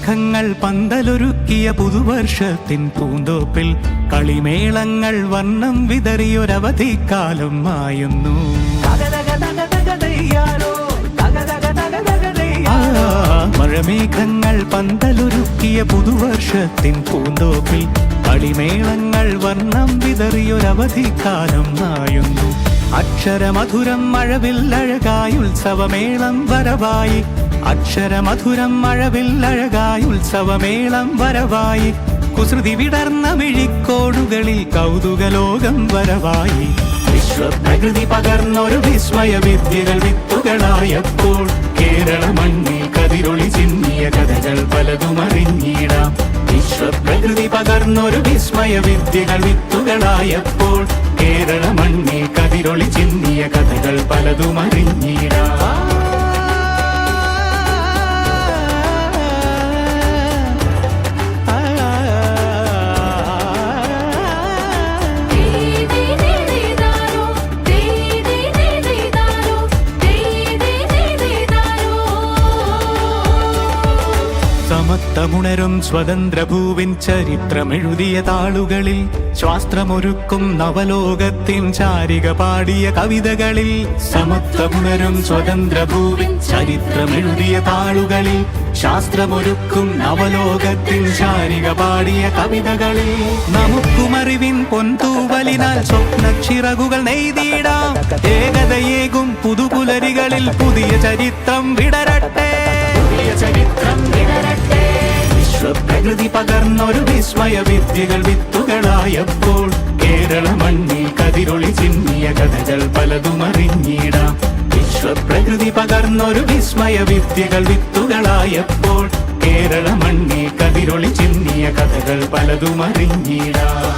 മഴമേഘങ്ങൾ പന്തലൊരുക്കിയ പുതുവർഷത്തിൻ പൂന്തോപ്പിൽ കളിമേളങ്ങൾ വർണ്ണം വിതറിയൊരവധിക്കാലം മായുന്നു. മഴമേഘങ്ങൾ പന്തലൊരുക്കിയ പുതുവർഷത്തിൻ പൂന്തോപ്പിൽ കളിമേളങ്ങൾ വർണ്ണം വിതറിയൊരവധിക്കാലം മായുന്നു. അക്ഷരമധുരം മഴവില്ലഴകായി ഉത്സവമേളം വരവായി. അക്ഷരമധുരം മഴവില്ലഴകായി ഉത്സവമേളം വരവായി. കുസൃതി വിടർന്ന മിഴിക്കോടുകളിൽ കൗതുകലോകം വരവായി. വിശ്വപ്രകൃതി പകർന്നൊരു വിസ്മയ വിദ്യകൾ വിത്തുകളായപ്പോൾ കേരള മണ്ണിൽ കതിരൊളി ചിന്നിയ കഥകൾ പലതും അറിഞ്ഞിടാം. വിശ്വപ്രകൃതി പകർന്നൊരു വിസ്മയ വിദ്യകൾ വിത്തുകളായപ്പോൾ കേരള മണ്ണിൽ കതിരൊളി ചിന്നിയ കഥകൾ പലതും അറിഞ്ഞിടാം. സമത്വമുണരും സ്വതന്ത്രഭൂവിൻ ചരിത്രമെഴുതിയ താളുകളിൽ ശാസ്ത്രമൊരുക്കും നവലോകത്തിൻ ചാരിക പാടിയ കവിതകളിൽ. സമത്വമുണരും സ്വതന്ത്രഭൂവിൻ ചരിത്രമെഴുതിയ താളുകളിൽ ശാസ്ത്രമൊരുക്കും നവലോകത്തിൻ ചാരിക പാടിയ കവിതകളിൽ. നമുക്കുമറിവിൻ പൊൻതൂവലിനാൽ സ്വപ്നച്ചിറകുകൾ നെയ്തിടാം. ഏകതയേകും പുതുപുലരികളിൽ പുതിയ ചരിത്രം വിടരട്ടെ. വിശ്വപ്രകൃതി പകർന്നൊരു വിസ്മയ വിദ്യകൾ വിത്തുകളായപ്പോൾ കേരള മണ്ണിൽ കതിരൊളി ചിന്നിയ കഥകൾ പലതും അറിഞ്ഞിടാം. വിശ്വപ്രകൃതി പകർന്നൊരു വിസ്മയ വിദ്യകൾ വിത്തുകളായപ്പോൾ കേരള മണ്ണിൽ കതിരൊളി ചിന്നിയ കഥകൾ പലതും അറിഞ്ഞിടാം.